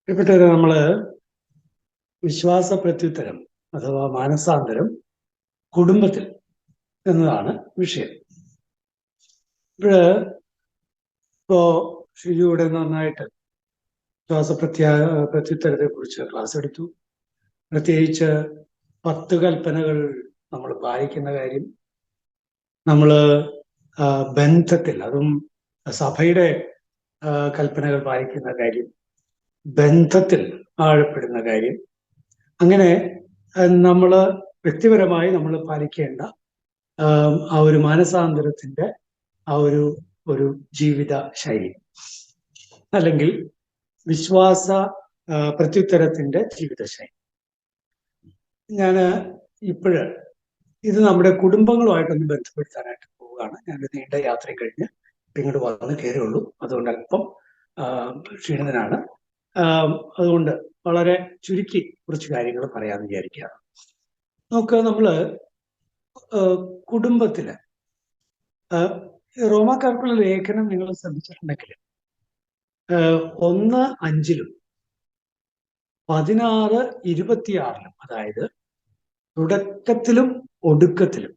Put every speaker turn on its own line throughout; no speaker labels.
പ്രിയപ്പെട്ടവരെ, നമ്മള് വിശ്വാസ പ്രത്യുത്തരം അഥവാ മാനസാന്തരം കുടുംബത്തിൽ എന്നതാണ് വിഷയം. ഇപ്പോ ഷിജു ഇവിടെ നന്നായിട്ട് പ്രത്യുത്തരത്തെ കുറിച്ച് ക്ലാസ് എടുത്തു. പ്രത്യേകിച്ച് 10 കൽപ്പനകൾ നമ്മൾ പാലിക്കുന്ന കാര്യം, നമ്മള് ബന്ധത്തിൽ, അതും സഭയുടെ കൽപ്പനകൾ പാലിക്കുന്ന കാര്യം, ബന്ധത്തിൽ ആഴപ്പെടുന്ന കാര്യം, അങ്ങനെ നമ്മൾ വ്യക്തിപരമായി നമ്മൾ പാലിക്കേണ്ട ആ ഒരു മാനസാന്തരത്തിന്റെ ആ ഒരു ജീവിത ശൈലി, അല്ലെങ്കിൽ വിശ്വാസ പ്രത്യുത്തരത്തിന്റെ ജീവിത ശൈലി. ഞാൻ ഇത് നമ്മുടെ കുടുംബങ്ങളുമായിട്ടൊന്ന് ബന്ധപ്പെടുത്താനായിട്ട് പോവുകയാണ്. ഞാൻ നീണ്ട യാത്ര കഴിഞ്ഞ് ഇങ്ങോട്ട് വന്ന് കയറുള്ളൂ. അതുകൊണ്ട് അല്പം ക്ഷീണിതനാണ്. അതുകൊണ്ട് വളരെ ചുരുക്കി കുറച്ച് കാര്യങ്ങൾ പറയാമെന്ന് വിചാരിക്കുകയാണ്. നമ്മള് കുടുംബത്തില് റോമാക്കാർക്കുള്ള ലേഖനം നിങ്ങൾ ശ്രദ്ധിച്ചിട്ടുണ്ടെങ്കിൽ 1:5-ലും 16:26-ലും, അതായത് തുടക്കത്തിലും ഒടുക്കത്തിലും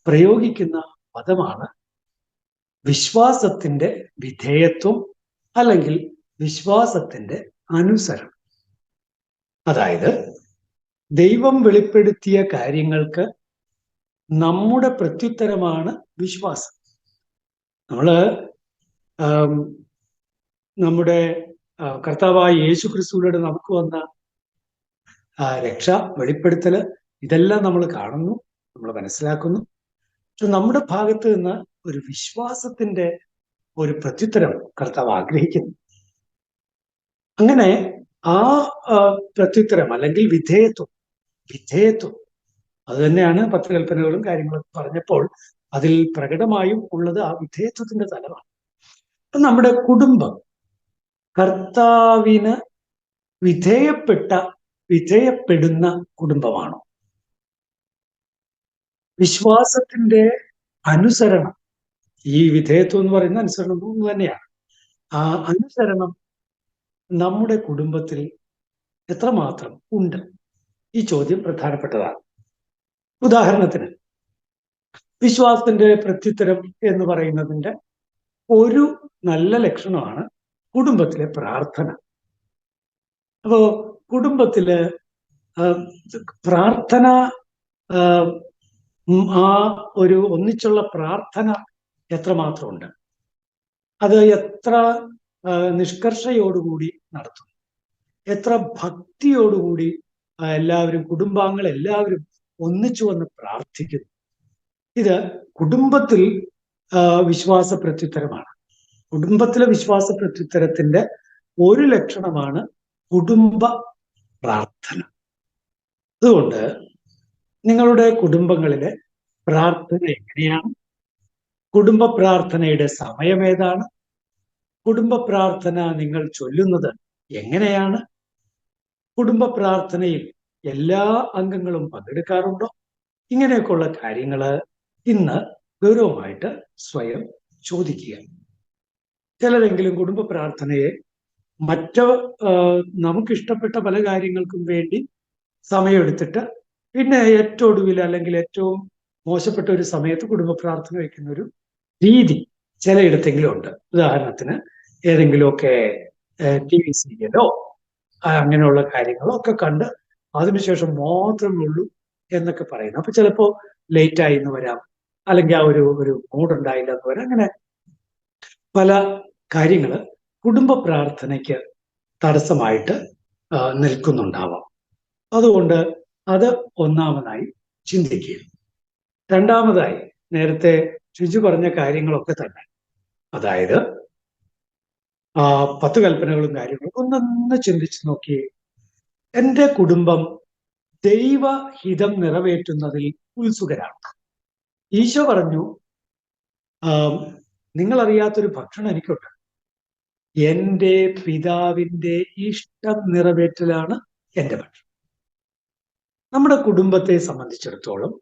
പ്രയോഗിക്കുന്ന പദമാണ് വിശ്വാസത്തിന്റെ വിധേയത്വം അല്ലെങ്കിൽ വിശ്വാസത്തിന്റെ അനുസരണം. അതായത് ദൈവം വെളിപ്പെടുത്തിയ കാര്യങ്ങൾക്ക് നമ്മുടെ പ്രത്യുത്തരമാണ് വിശ്വാസം. നമ്മുടെ കർത്താവായ യേശു ക്രിസ്തുവിലൂടെ നമുക്ക് വന്ന രക്ഷ, വെളിപ്പെടുത്തല്, ഇതെല്ലാം നമ്മൾ കാണുന്നു, നമ്മൾ മനസ്സിലാക്കുന്നു. പക്ഷെ നമ്മുടെ ഭാഗത്ത് നിന്ന് ഒരു വിശ്വാസത്തിന്റെ ഒരു പ്രത്യുത്തരം കർത്താവ് ആഗ്രഹിക്കുന്നു. അങ്ങനെ ആ പ്രത്യുത്തരം അല്ലെങ്കിൽ വിധേയത്വം അത് തന്നെയാണ് 10 കൽപ്പനകളും കാര്യങ്ങളൊക്കെ പറഞ്ഞപ്പോൾ അതിൽ പ്രകടമായും ഉള്ളത് ആ വിധേയത്വത്തിന്റെ തലമാണ്. നമ്മുടെ കുടുംബം കർത്താവിന് വിധേയപ്പെടുന്ന കുടുംബമാണോ? വിശ്വാസത്തിന്റെ അനുസരണം, ഈ വിധേയത്വം എന്ന് പറയുന്ന അനുസരണം ഒന്ന് തന്നെയാണ്. ആ അനുസരണം നമ്മുടെ കുടുംബത്തിൽ എത്രമാത്രം ഉണ്ട്? ഈ ചോദ്യം പ്രധാനപ്പെട്ടതാണ്. ഉദാഹരണത്തിന്, വിശ്വാസത്തിന്റെ പ്രത്യുത്തരം എന്ന് പറയുന്നതിന്റെ ഒരു നല്ല ലക്ഷണമാണ് കുടുംബത്തിലെ പ്രാർത്ഥന. അപ്പോ കുടുംബത്തില് പ്രാർത്ഥന, ആ ഒരു ഒന്നിച്ചുള്ള പ്രാർത്ഥന എത്രമാത്രമുണ്ട്, അത് എത്ര നിഷ്കർഷയോടുകൂടി നടത്തുന്നു, എത്ര ഭക്തിയോടുകൂടി കുടുംബാംഗങ്ങൾ എല്ലാവരും ഒന്നിച്ചു വന്ന് പ്രാർത്ഥിക്കുന്നു. ഇത് കുടുംബത്തിൽ വിശ്വാസ പ്രത്യുത്തരമാണ്. കുടുംബത്തിലെ വിശ്വാസ പ്രത്യുത്തരത്തിന്റെ ഒരു ലക്ഷണമാണ് കുടുംബ പ്രാർത്ഥന. അതുകൊണ്ട് നിങ്ങളുടെ കുടുംബങ്ങളിലെ പ്രാർത്ഥന എങ്ങനെയാണ്? കുടുംബ പ്രാർത്ഥനയുടെ സമയം ഏതാണ്? കുടുംബ പ്രാർത്ഥന നിങ്ങൾ ചൊല്ലുന്നത് എങ്ങനെയാണ്? കുടുംബ പ്രാർത്ഥനയിൽ എല്ലാ അംഗങ്ങളും പങ്കെടുക്കാറുണ്ടോ? ഇങ്ങനെയൊക്കെയുള്ള കാര്യങ്ങള് ഇന്ന് ഗൗരവമായിട്ട് സ്വയം ചോദിക്കുക. ചിലരെങ്കിലും കുടുംബ പ്രാർത്ഥനയെ നമുക്കിഷ്ടപ്പെട്ട പല കാര്യങ്ങൾക്കും വേണ്ടി സമയമെടുത്തിട്ട് പിന്നെ ഏറ്റവും ഒടുവിൽ അല്ലെങ്കിൽ ഏറ്റവും മോശപ്പെട്ട ഒരു സമയത്ത് കുടുംബ പ്രാർത്ഥന വയ്ക്കുന്ന ഒരു രീതി ചിലയിടത്തെങ്കിലും ഉണ്ട്. ഉദാഹരണത്തിന്, ഏതെങ്കിലുമൊക്കെ TV സീരിയലോ അങ്ങനെയുള്ള കാര്യങ്ങളോ ഒക്കെ കണ്ട് അതിനുശേഷം മാത്രമേ ഉള്ളൂ എന്നൊക്കെ പറയുന്നു. അപ്പൊ ചിലപ്പോ ലേറ്റായി എന്ന് വരാം, അല്ലെങ്കിൽ ആ ഒരു മൂഡ് ഉണ്ടായില്ല എന്ന് വരാം. അങ്ങനെ പല കാര്യങ്ങള് കുടുംബ പ്രാർത്ഥനയ്ക്ക് തടസ്സമായിട്ട് നിൽക്കുന്നുണ്ടാവാം. അതുകൊണ്ട് അത് ഒന്നാമതായി ചിന്തിക്കുക. രണ്ടാമതായി, നേരത്തെ ഷിജു പറഞ്ഞ കാര്യങ്ങളൊക്കെ തന്നെ, അതായത് 10 കൽപ്പനകളും കാര്യങ്ങളും ഒന്നൊന്ന് ചിന്തിച്ചു നോക്കിയേ. എൻ്റെ കുടുംബം ദൈവഹിതം നിറവേറ്റുന്നതിൽ ഉത്സുകരാണ്. ഈശോ പറഞ്ഞു, നിങ്ങൾ അറിയാത്തൊരു ഭക്ഷണം എനിക്കുണ്ട്, എൻ്റെ പിതാവിൻ്റെ ഇഷ്ടം നിറവേറ്റലാണ് എൻ്റെ ഭക്ഷണം. നമ്മുടെ കുടുംബത്തെ സംബന്ധിച്ചിടത്തോളം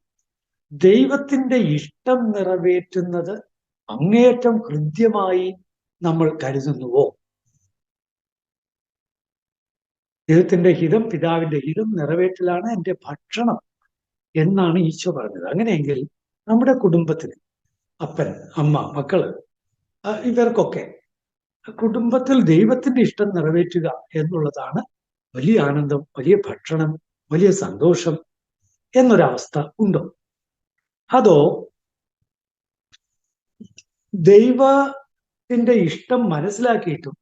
ദൈവത്തിന്റെ ഇഷ്ടം നിറവേറ്റുന്നത് അങ്ങേയറ്റം ഹൃദ്യമായി നമ്മൾ കരുതുന്നുവോ? ദൈവത്തിന്റെ ഹിതം, പിതാവിന്റെ ഹിതം നിറവേറ്റലാണ് എൻ്റെ ഭക്ഷണം എന്നാണ് ഈശോ പറഞ്ഞത്. അങ്ങനെയെങ്കിൽ നമ്മുടെ കുടുംബത്തിന് അപ്പൻ, അമ്മ, മക്കള് ഇവർക്കൊക്കെ കുടുംബത്തിൽ ദൈവത്തിന്റെ ഇഷ്ടം നിറവേറ്റുക എന്നുള്ളതാണ് വലിയ ആനന്ദം, വലിയ ഭക്ഷണം, വലിയ സന്തോഷം എന്നൊരവസ്ഥ ഉണ്ടോ? അതോ ദൈവത്തിന്റെ ഇഷ്ടം മനസ്സിലാക്കിയിട്ടും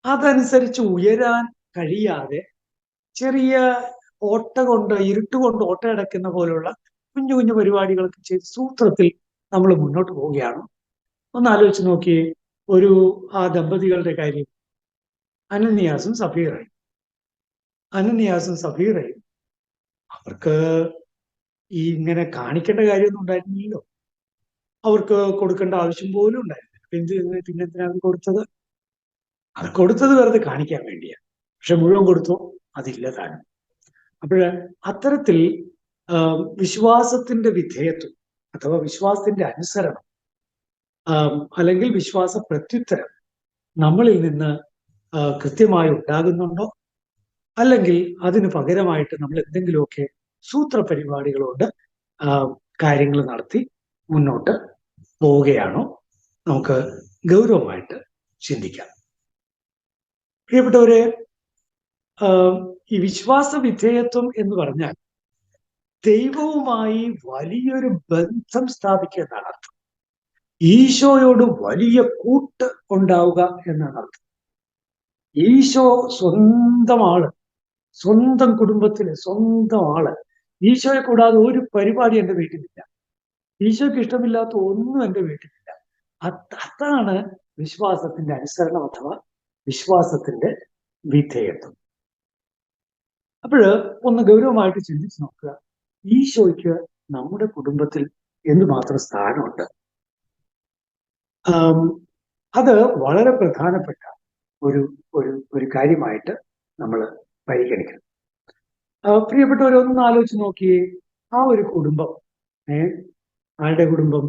അതനുസരിച്ച് ഉയരാൻ കഴിയാതെ ചെറിയ ഇരുട്ടുകൊണ്ട് ഓട്ടയടക്കുന്ന പോലുള്ള കുഞ്ഞു കുഞ്ഞു പരിപാടികളൊക്കെ ചെയ്ത് സൂത്രത്തിൽ നമ്മൾ മുന്നോട്ട് പോവുകയാണ്? ഒന്ന് ആലോചിച്ച് നോക്കിയേ. ആ ദമ്പതികളുടെ കാര്യം, അനന്യാസും സഫീറയും. അവർക്ക് ഇങ്ങനെ കാണിക്കേണ്ട കാര്യമൊന്നും ഉണ്ടായിരുന്നില്ലല്ലോ. അവർക്ക് കൊടുക്കേണ്ട ആവശ്യം പോലും ഉണ്ടായിരുന്നില്ല. പിന്നെന്തിനാണ് കൊടുത്തത്? അത് കൊടുത്തത് വെറുതെ കാണിക്കാൻ വേണ്ടിയാണ്. പക്ഷെ മുഴുവൻ കൊടുത്തോ? അതില്ല താനും. അപ്പോഴ് അത്തരത്തിൽ വിശ്വാസത്തിന്റെ വിധേയത്വം അഥവാ വിശ്വാസത്തിന്റെ അനുസരണം അല്ലെങ്കിൽ വിശ്വാസ പ്രത്യുത്തരം നമ്മളിൽ നിന്ന് കൃത്യമായി ഉണ്ടാകുന്നുണ്ടോ? അല്ലെങ്കിൽ അതിന് പകരമായിട്ട് നമ്മൾ എന്തെങ്കിലുമൊക്കെ സൂത്രപരിപാടികളോട് കാര്യങ്ങൾ നടത്തി മുന്നോട്ട് പോവുകയാണോ? നമുക്ക് ഗൗരവമായിട്ട് ചിന്തിക്കാം. പ്രിയപ്പെട്ടവരെ, ഈ വിശ്വാസ വിധേയത്വം എന്ന് പറഞ്ഞാൽ ദൈവവുമായി വലിയൊരു ബന്ധം സ്ഥാപിക്കുക എന്നാണ് അർത്ഥം. ഈശോയോട് വലിയ കൂട്ട് ഉണ്ടാവുക എന്നാണ് അർത്ഥം. ഈശോ സ്വന്തം ആള്, സ്വന്തം കുടുംബത്തിലെ സ്വന്തം ആള്. ഈശോയെ കൂടാതെ ഒരു പരിപാടി എൻ്റെ വീട്ടിലില്ല. ഈശോയ്ക്ക് ഇഷ്ടമില്ലാത്ത ഒന്നും എൻ്റെ വീട്ടിലില്ല. അതാണ് വിശ്വാസത്തിന്റെ അനുസരണം അഥവാ വിശ്വാസത്തിന്റെ വിധേയത്വം. അപ്പോഴ് ഒന്ന് ഗൗരവമായിട്ട് ചിന്തിച്ചു നോക്കുക, ഈശോയ്ക്ക് നമ്മുടെ കുടുംബത്തിൽ എന്തുമാത്രം സ്ഥാനമുണ്ട്? അത് വളരെ പ്രധാനപ്പെട്ട ഒരു കാര്യമായിട്ട് നമ്മൾ പരിഗണിക്കണം. പ്രിയപ്പെട്ടവരൊന്ന് ആലോചിച്ച് നോക്കിയേ. ആ ഒരു കുടുംബം, ആരുടെ കുടുംബം?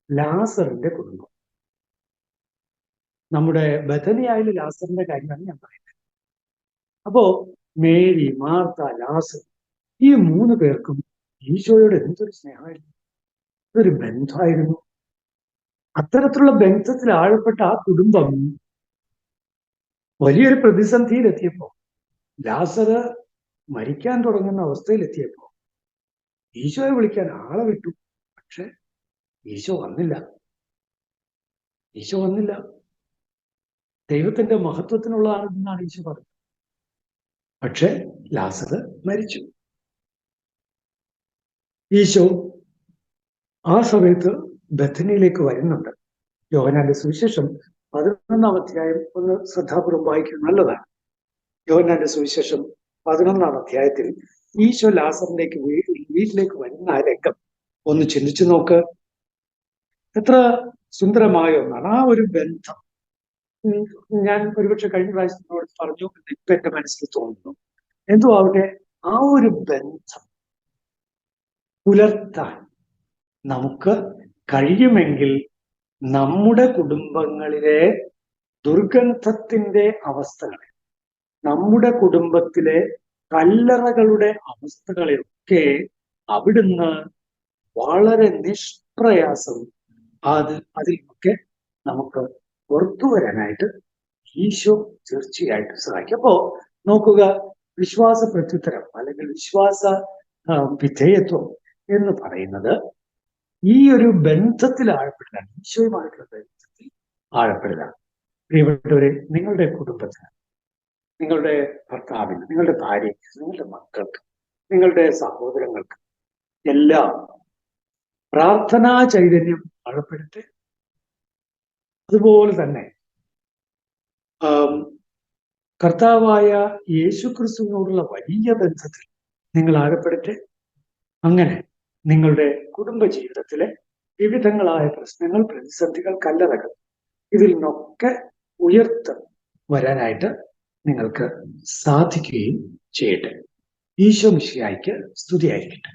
ലാസറിന്റെ കുടുംബം. നമ്മുടെ ബഥനിയായാലും ലാസറിന്റെ കാര്യമാണ് ഞാൻ പറയുന്നത്. അപ്പോ മേരി, മാർത്ത, ലാസർ, ഈ 3 പേർക്കും ഈശോയോട് എന്തൊരു സ്നേഹമായിരുന്നു, ഒരു ബന്ധമായിരുന്നു. അത്തരത്തിലുള്ള ബന്ധത്തിൽ ആഴപ്പെട്ട ആ കുടുംബം വലിയൊരു പ്രതിസന്ധിയിലെത്തിയപ്പോ, ലാസർ മരിക്കാൻ തുടങ്ങുന്ന അവസ്ഥയിലെത്തിയപ്പോ ഈശോയെ വിളിക്കാൻ ആളെ വിട്ടു. പക്ഷെ ഈശോ വന്നില്ല. ദൈവത്തിന്റെ മഹത്വത്തിനുള്ളതാണെന്നാണ് ഈശോ പറഞ്ഞത്. പക്ഷെ ലാസർ മരിച്ചു. ഈശോ ആ സമയത്ത് ബഥനിയിലേക്ക് വരുന്നുണ്ട്. യോഹന്നാന്റെ സുവിശേഷം 11-ാം അധ്യായം ഒന്ന് ശ്രദ്ധാപൂർവം വായിക്കുന്നത് നല്ലതാണ്. യോഹന്നാന്റെ സുവിശേഷം 11-ാം അധ്യായത്തിൽ ഈശോ ലാസറിലേക്ക് വീട്ടിലേക്ക് വരുന്ന ആ രംഗം ഒന്ന് ചിന്തിച്ചു നോക്ക്. എത്ര സുന്ദരമായ ഒന്നാണ് ആ ഒരു ബന്ധം. ഞാൻ ഒരുപക്ഷെ കഴിഞ്ഞ പ്രാവശ്യത്തിനോട് പറഞ്ഞു, ഇപ്പൊ എന്റെ മനസ്സിൽ തോന്നുന്നു. എന്തോ ആവട്ടെ, ആ ഒരു ബന്ധം പുലർത്താൻ നമുക്ക് കഴിയുമെങ്കിൽ നമ്മുടെ കുടുംബങ്ങളിലെ ദുർഗന്ധത്തിന്റെ അവസ്ഥകളെ, നമ്മുടെ കുടുംബത്തിലെ കല്ലറകളുടെ അവസ്ഥകളെയൊക്കെ അവിടുന്ന് വളരെ നിഷ്പ്രയാസം അതിലൊക്കെ നമുക്ക് പുറത്തു വരാനായിട്ട് ഈശോ തീർച്ചയായിട്ടും സഹായിക്കും. അപ്പോ നോക്കുക, വിശ്വാസ പ്രത്യുത്തരം അല്ലെങ്കിൽ വിശ്വാസ വിധേയത്വം എന്ന് പറയുന്നത് ഈ ഒരു ബന്ധത്തിൽ ആഴപ്പെടലാണ്, ഈശോയുമായിട്ടുള്ള ബന്ധത്തിൽ ആഴപ്പെടലാണ്. പ്രിയപ്പെട്ടവരെ, നിങ്ങളുടെ കുടുംബത്തിന്, നിങ്ങളുടെ ഭർത്താവിന്, നിങ്ങളുടെ ഭാര്യയ്ക്ക്, നിങ്ങളുടെ മക്കൾക്ക്, നിങ്ങളുടെ സഹോദരങ്ങൾക്ക് എല്ലാം പ്രാർത്ഥനാ ചൈതന്യം ആഴപ്പെടട്ടെ. അതുപോലെ തന്നെ കർത്താവായ യേശുക്രിസ്തുവിനോടുള്ള വലിയ ബന്ധത്തിൽ നിങ്ങൾ ആഴപ്പെടട്ടെ. അങ്ങനെ നിങ്ങളുടെ കുടുംബ ജീവിതത്തിലെ വിവിധങ്ങളായ പ്രശ്നങ്ങൾ, പ്രതിസന്ധികൾ, കല്ലറകൾ, ഇതിൽ നിന്നൊക്കെ ഉയർത്ത് വരാനായിട്ട് നിങ്ങൾക്ക് സാധിക്കുകയും ചെയ്യട്ടെ. ഈശോ മിശിഹായ്ക്ക് സ്തുതിയായിരിക്കട്ടെ.